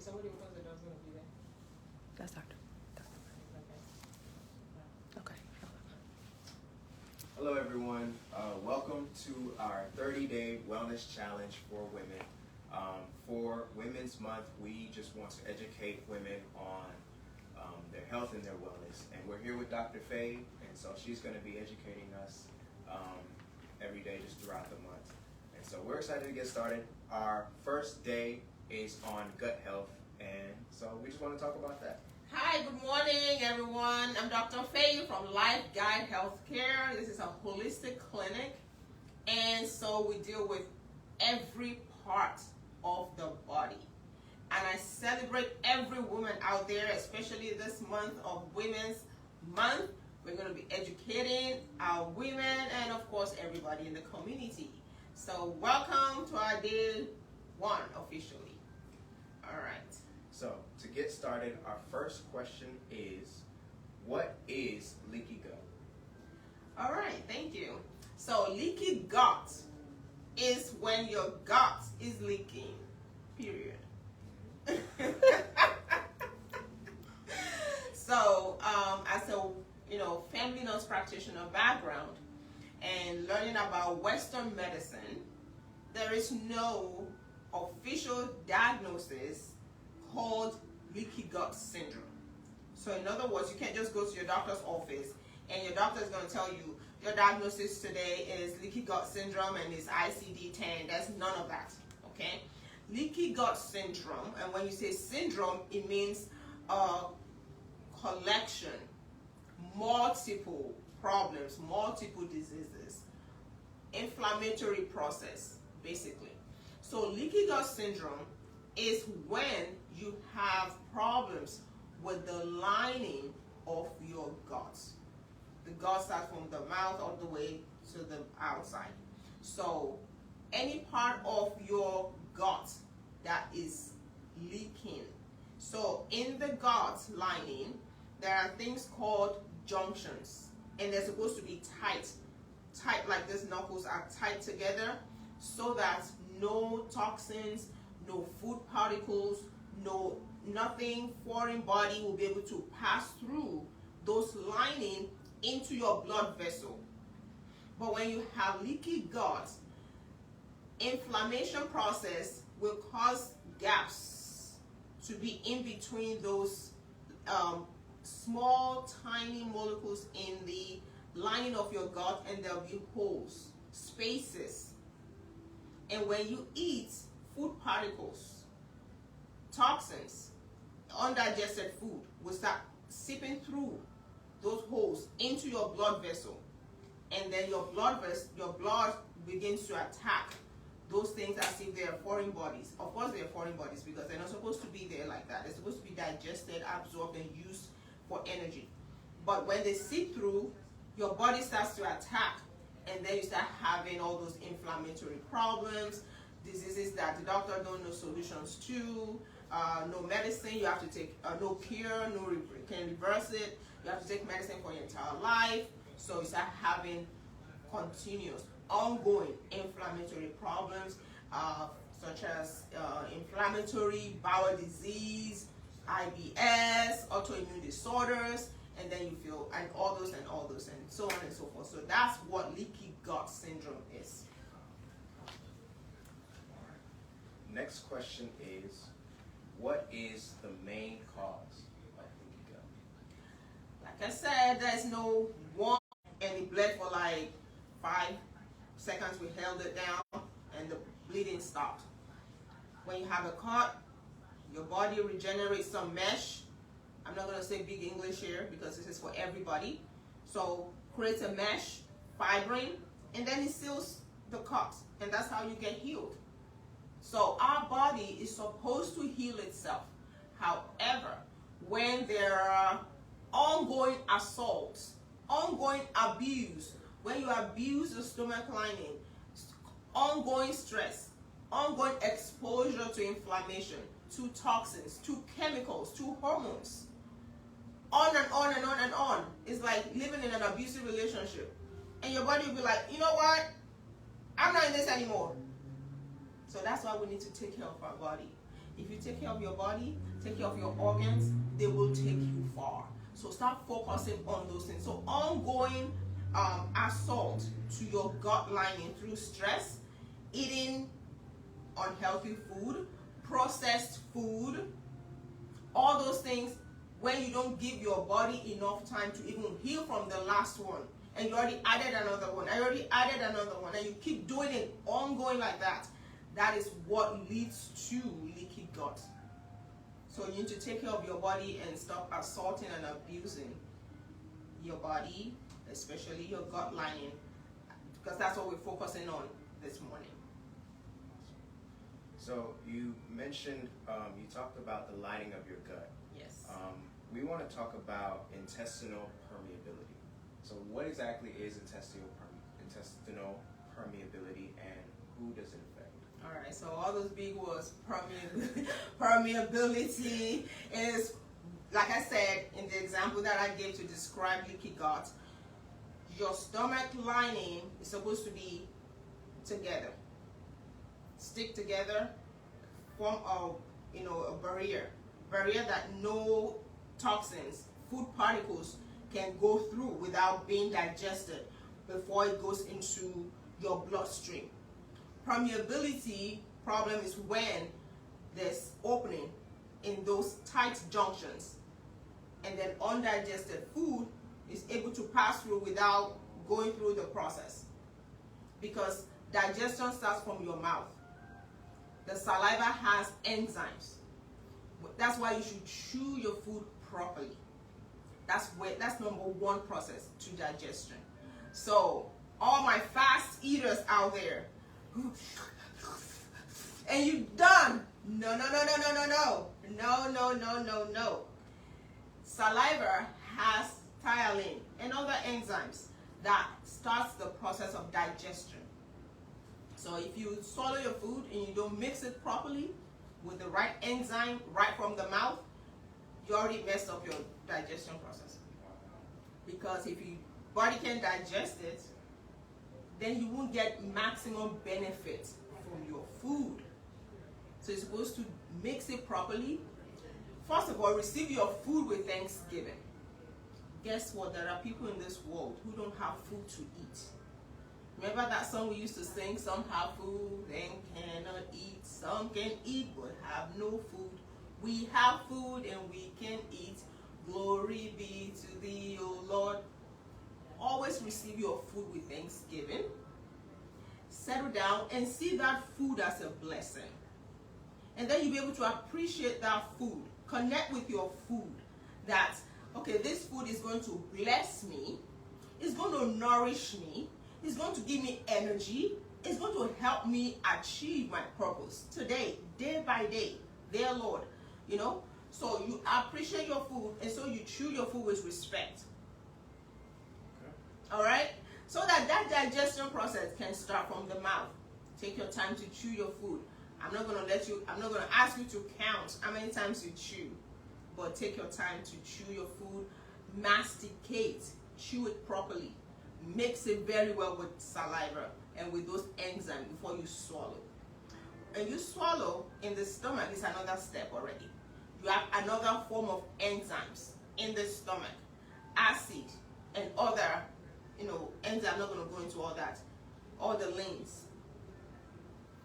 somebody opens the door, it's going to be there. That's Doctor. Okay. Hello everyone, welcome to our 30-day wellness challenge for women. For Women's Month, we just want to educate women on their health and their wellness. And we're here with Dr. Feyi, and so she's going to be educating us every day just throughout the month. And so we're excited to get started. Our first day is on gut health, and so we just want to talk about that. Hi, good morning, everyone. I'm Dr. Feyi from Lifeguide Healthcare. This is a holistic clinic, and so we deal with every part of the body. And I celebrate every woman out there, especially this month of Women's Month. We're going to be educating our women and, of course, everybody in the community. So welcome to our day one officially. All right. So to get started, our first question is, what is leaky gut? All right, thank you. So leaky gut is when your gut is leaking, period. So as a family nurse practitioner background and learning about Western medicine, there is no official diagnosis called leaky gut syndrome. So in other words, you can't just go to your doctor's office and your doctor is going to tell you your diagnosis today is leaky gut syndrome and it's ICD-10. There's none of that, okay? Leaky gut syndrome, and when you say syndrome, it means a collection, multiple problems, multiple diseases, inflammatory process, basically. So leaky gut syndrome is when you have problems with the lining of your gut. The gut starts from the mouth all the way to the outside. So any part of your gut that is leaking. So in the gut lining, there are things called junctions, and they're supposed to be tight like these knuckles are tight together, so that no toxins, no food particles, nothing foreign body will be able to pass through those lining into your blood vessel. But when you have leaky gut, inflammation process will cause gaps to be in between those small tiny molecules in the lining of your gut, and there'll be holes, spaces. And when you eat food particles, toxins, undigested food will start seeping through those holes into your blood vessel, and then your blood begins to attack those things as if they are foreign bodies. Of course they are foreign bodies because they're not supposed to be there like that. They're supposed to be digested, absorbed, and used for energy. But when they seep through, your body starts to attack, and then you start having all those inflammatory problems, diseases that the doctor don't know solutions to, no medicine, you have to take, no cure, can reverse it, you have to take medicine for your entire life. So you start having continuous, ongoing inflammatory problems, such as inflammatory bowel disease, IBS, autoimmune disorders, and then you feel, and all those, and so on and so forth. So that's what leaky gut syndrome is. Next question is, what is the main cause of leaky gut? Like I said, there's no one, and it bled for like 5 seconds. We held it down, and the bleeding stopped. When you have a cut, your body regenerates some mesh. I'm not going to say big English here because this is for everybody. So creates a mesh, fibrin, and then it seals the cut, and that's how you get healed. So our body is supposed to heal itself. However, when there are ongoing assaults, ongoing abuse, when you abuse the stomach lining, ongoing stress, ongoing exposure to inflammation, to toxins, to chemicals, to hormones, on and on and on and on. It's like living in an abusive relationship. And your body will be like, you know what? I'm not in this anymore. So that's why we need to take care of our body. If you take care of your body, take care of your organs, they will take you far. So start focusing on those things. So ongoing assault to your gut lining through stress, eating unhealthy food, processed food, all those things, when you don't give your body enough time to even heal from the last one, and you already added another one, and you keep doing it ongoing like that, that is what leads to leaky gut. So you need to take care of your body and stop assaulting and abusing your body, especially your gut lining, because that's what we're focusing on this morning. So you mentioned, you talked about the lining of your gut. Yes. We want to talk about intestinal permeability. So what exactly is intestinal permeability, and who does it affect? All right, so all those big words, permeability is, like I said in the example that I gave to describe leaky gut, your stomach lining is supposed to be together, stick together, form a barrier that no toxins, food particles can go through without being digested before it goes into your bloodstream. Permeability problem is when there's opening in those tight junctions, and then undigested food is able to pass through without going through the process, because digestion starts from your mouth. The saliva has enzymes. That's why you should chew your food properly. That's number one process to digestion. So all my fast eaters out there, and you done? No. Saliva has ptyalin and other enzymes that starts the process of digestion. So if you swallow your food and you don't mix it properly with the right enzyme right from the mouth, you already messed up your digestion process. Because if your body can digest it, then you won't get maximum benefit from your food. So you're supposed to mix it properly. First of all, receive your food with thanksgiving. Guess what? There are people in this world who don't have food to eat. Remember that song we used to sing? Some have food and cannot eat. Some can eat but have no food. We have food and we can eat. Glory be to thee, O Lord. Always receive your food with thanksgiving. Settle down and see that food as a blessing. And then you'll be able to appreciate that food. Connect with your food. That, okay, this food is going to bless me. It's going to nourish me. It's going to give me energy. It's going to help me achieve my purpose today, day by day. Dear Lord, so you appreciate your food, and so you chew your food with respect. Okay. All right? So that digestion process can start from the mouth. Take your time to chew your food. I'm not going to ask you to count how many times you chew, but take your time to chew your food, masticate, chew it properly. Mix it very well with saliva and with those enzymes before you swallow. And you swallow in the stomach is another step already. You have another form of enzymes in the stomach, acid and other, enzymes. I'm not going to go into all that, all the links.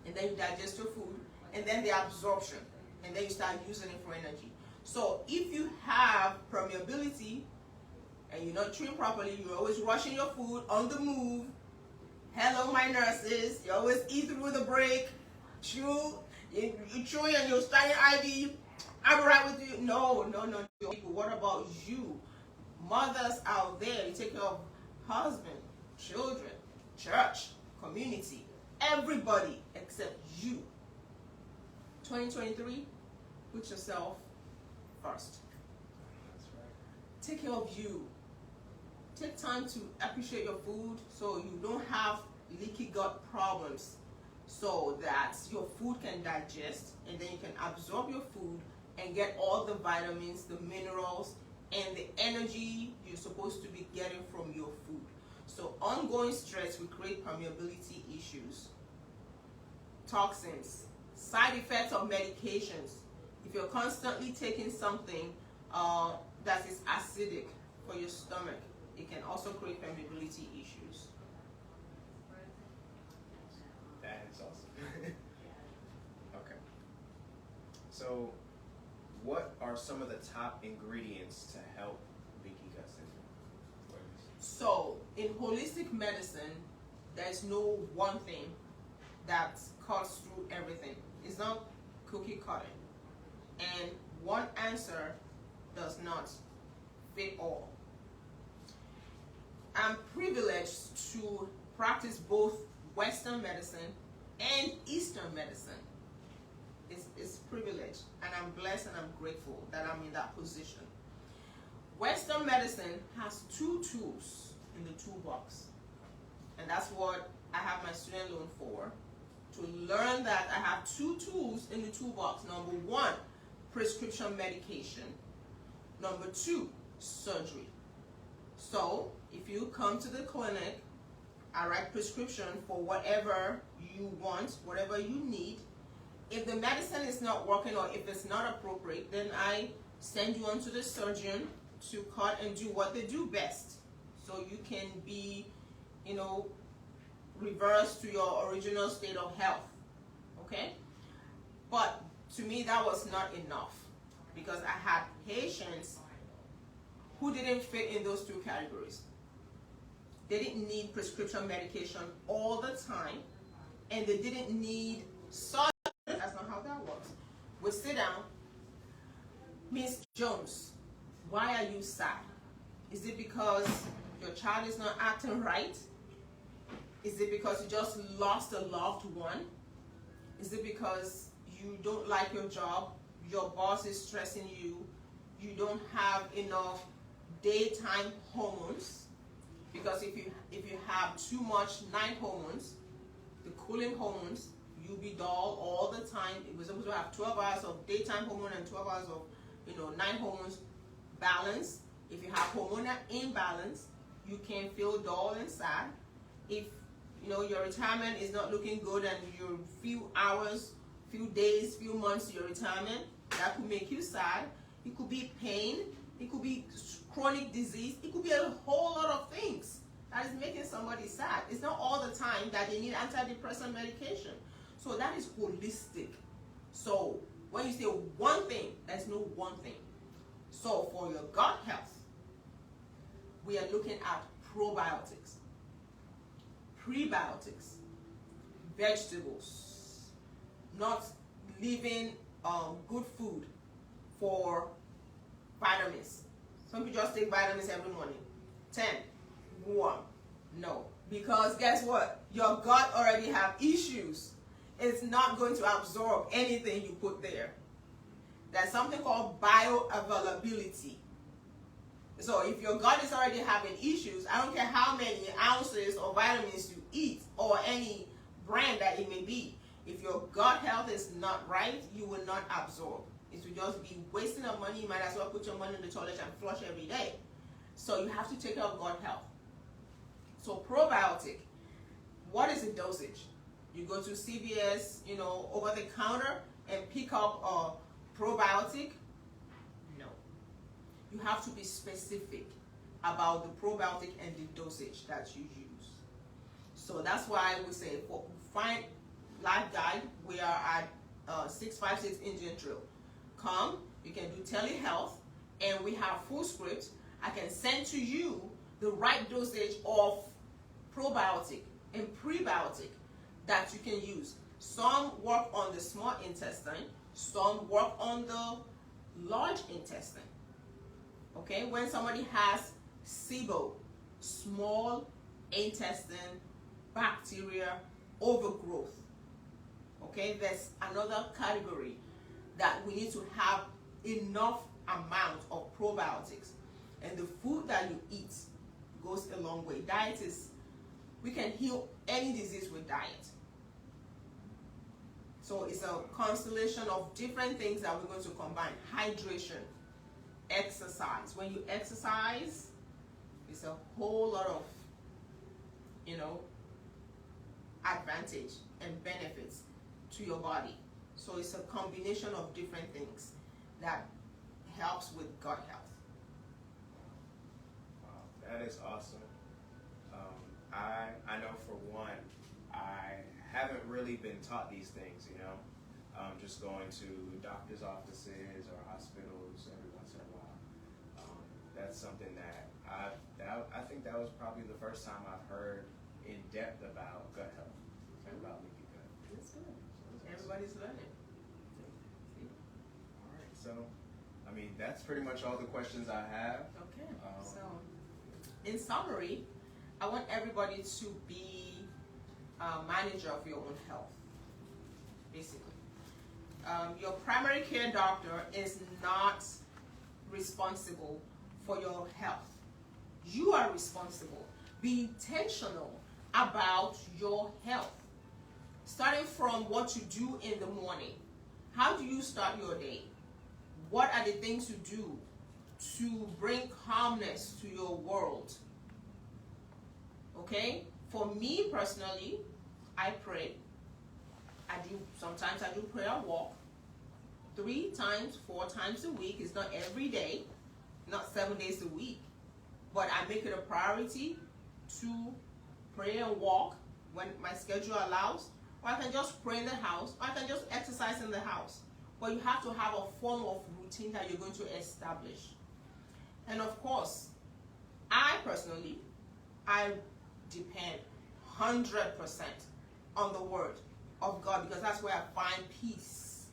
And then you digest your food, and then the absorption, and then you start using it for energy. So if you have permeability and you're not chewing properly, you're always rushing your food on the move. Hello, my nurses. You always eat through the break. Chew. You chew and you're starting IV. I'll be right with you. No. People, what about you? Mothers out there, you take care of husband, children, church, community, everybody except you. 2023, put yourself first. Take care of you. Take time to appreciate your food so you don't have leaky gut problems, so that your food can digest and then you can absorb your food and get all the vitamins, the minerals, and the energy you're supposed to be getting from your food. So ongoing stress will create permeability issues, toxins, side effects of medications. If you're constantly taking something that is acidic for your stomach, it can also create permeability issues. That is awesome. Okay. So, what are some of the top ingredients to help leaky gut syndrome? So, in holistic medicine, there's no one thing that cuts through everything. It's not cookie cutting. And one answer does not fit all. I'm privileged to practice both Western medicine and Eastern medicine. It's privilege, and I'm blessed and I'm grateful that I'm in that position. Western medicine has two tools in the toolbox, and that's what I have my student loan for, to learn that I have two tools in the toolbox. Number one, prescription medication. Number two, surgery. So if you come to the clinic, I write prescription for whatever you want, whatever you need. If the medicine is not working or if it's not appropriate, then I send you on to the surgeon to cut and do what they do best, so you can be, reversed to your original state of health. Okay? But to me, that was not enough, because I had patients who didn't fit in those two categories. They didn't need prescription medication all the time, and they didn't need surgery. That's not how that works. We sit down. Miss Jones, why are you sad? Is it because your child is not acting right? Is it because you just lost a loved one? Is it because you don't like your job? Your boss is stressing you? You don't have enough daytime hormones? Because if you have too much night hormones, the cooling hormones, you'll be dull all the time. We're supposed to have 12 hours of daytime hormone and 12 hours of night hormones balance. If you have hormonal imbalance, you can feel dull and sad. If your retirement is not looking good and you're few hours, few days, few months to your retirement, that could make you sad. It could be pain. It could be chronic disease. It could be a whole lot of things that is making somebody sad. It's not all the time that they need antidepressant medication. So that is holistic. So when you say one thing, there's no one thing. So for your gut health, we are looking at probiotics, prebiotics, vegetables, not leaving good food for vitamins. Some people just take vitamins every morning. 10, 1, no. Because guess what? Your gut already have issues. It's not going to absorb anything you put there. There's something called bioavailability. So if your gut is already having issues, I don't care how many ounces of vitamins you eat or any brand that it may be. If your gut health is not right, you will not absorb. It will just be wasting of money. You might as well put your money in the toilet and flush every day. So you have to take care of gut health. So probiotic, what is the dosage? You go to CVS, over the counter and pick up a probiotic? No. You have to be specific about the probiotic and the dosage that you use. So that's why we say, find Lifeguide. We are at 656 Indian Trail. Come, you can do telehealth, and we have full script. I can send to you the right dosage of probiotic and prebiotic that you can use. Some work on the small intestine, some work on the large intestine. Okay, when somebody has SIBO, small intestine bacteria overgrowth, okay, there's another category that we need to have enough amount of probiotics, and the food that you eat goes a long way. Diet is, we can heal any disease with diet. So it's a constellation of different things that we're going to combine. Hydration, exercise. When you exercise, it's a whole lot of, advantage and benefits to your body. So it's a combination of different things. that helps with gut health. Wow, that is awesome. I know for one, I haven't really been taught these things, just going to doctor's offices or hospitals every once in a while. That's something that I think that was probably the first time I've heard in depth about gut health and about leaky gut. That's good. Everybody's learning. All right, so that's pretty much all the questions I have. Okay. So, in summary, I want everybody to be a manager of your own health, basically. Your primary care doctor is not responsible for your health. You are responsible. Be intentional about your health. Starting from what you do in the morning. How do you start your day? What are the things you do to bring calmness to your world? Okay? For me personally, I pray. Sometimes I do prayer walk 3 times, 4 times a week. It's not every day, not 7 days a week. But I make it a priority to pray and walk when my schedule allows. Or I can just pray in the house, or I can just exercise in the house. But you have to have a form of routine that you're going to establish. And of course, I personally, I depend 100% on the Word of God, because that's where I find peace.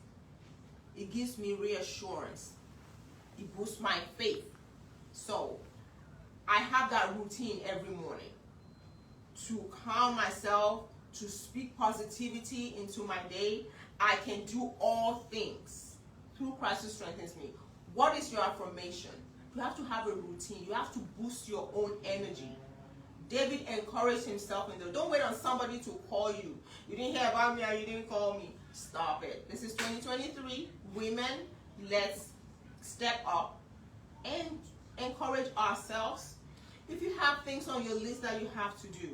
It gives me reassurance. It boosts my faith. So I have that routine every morning to calm myself, to speak positivity into my day. I can do all things through Christ who strengthens me. What is your affirmation? You have to have a routine. You have to boost your own energy. David encouraged himself in the, don't wait on somebody to call you. You didn't hear about me or you didn't call me. Stop it. This is 2023. Women, let's step up and encourage ourselves. If you have things on your list that you have to do,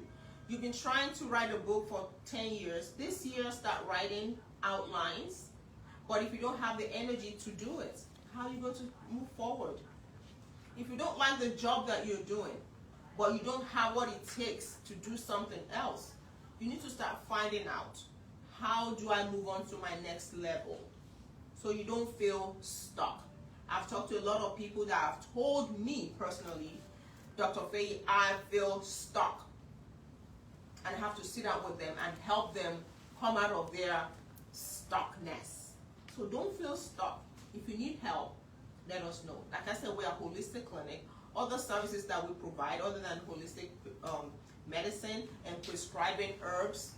you've been trying to write a book for 10 years. This year, start writing outlines. But if you don't have the energy to do it, how are you going to move forward? If you don't like the job that you're doing, but you don't have what it takes to do something else, you need to start finding out, how do I move on to my next level? So you don't feel stuck. I've talked to a lot of people that have told me personally, Dr. Feyi, I feel stuck. And I have to sit down with them and help them come out of their stuckness. So don't feel stuck. If you need help, let us know. Like I said, we are a holistic clinic. Other services that we provide, other than holistic medicine and prescribing herbs,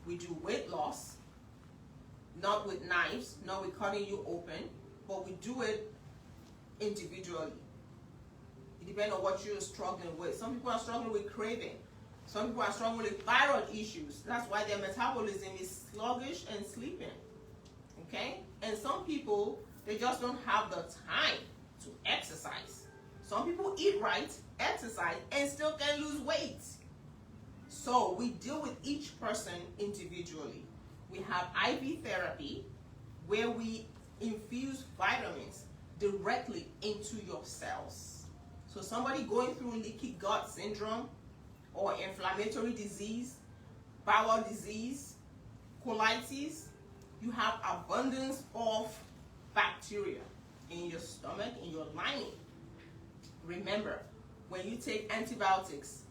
we do weight loss, not with knives, not with cutting you open, but we do it individually. It depends on what you're struggling with. Some people are struggling with craving. Some people are struggling with thyroid issues. That's why their metabolism is sluggish and sleeping. Okay? And some people, they just don't have the time to exercise. Some people eat right, exercise, and still can lose weight. So we deal with each person individually. We have IV therapy, where we infuse vitamins directly into your cells. So somebody going through leaky gut syndrome, or inflammatory disease, bowel disease, colitis, you have abundance of bacteria in your stomach, in your lining. Remember, when you take antibiotics,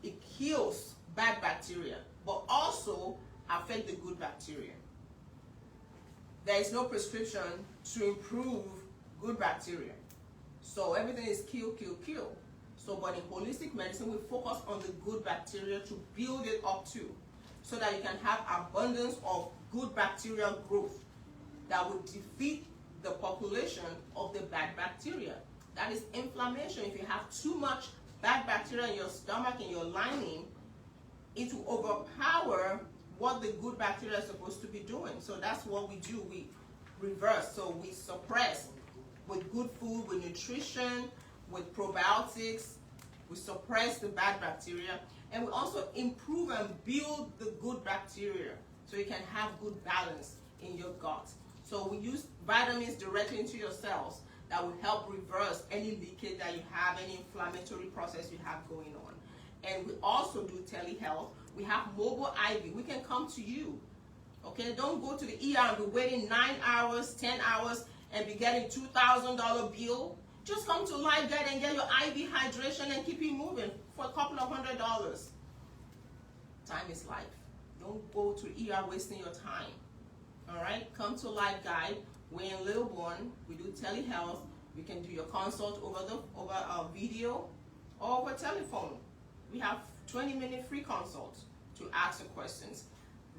it kills bad bacteria, but also affect the good bacteria. There is no prescription to improve good bacteria. So everything is kill, kill, kill. So, but in holistic medicine, we focus on the good bacteria to build it up too, so that you can have abundance of good bacterial growth that will defeat the population of the bad bacteria. That is inflammation. If you have too much bad bacteria in your stomach, in your lining, it will overpower what the good bacteria is supposed to be doing. So that's what we do. We reverse. So we suppress with good food, with nutrition, with probiotics. We suppress the bad bacteria. And we also improve and build the good bacteria, so you can have good balance in your gut. So we use vitamins directly into your cells that will help reverse any leakage that you have, any inflammatory process you have going on. And we also do telehealth. We have mobile IV. We can come to you. Okay, don't go to the ER and be waiting 9 hours, 10 hours, and be getting $2,000 bill. Just come to Lifeguide and get your IV hydration and keep it moving for a couple of $100. Time is life. Don't go to ER wasting your time. All right, come to Lifeguide. We're in Lilburn. We do telehealth. We can do your consult over video or over telephone. We have 20-minute free consults to ask your questions.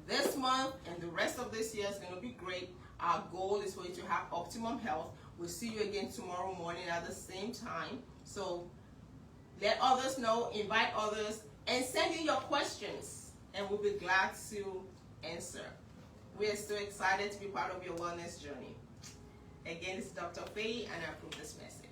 This month and the rest of this year is going to be great. Our goal is for you to have optimum health. We'll see you again tomorrow morning at the same time. So let others know, invite others, and send in your questions, and we'll be glad to answer. We are so excited to be part of your wellness journey. Again, it's Dr. Feyi, and I approve this message.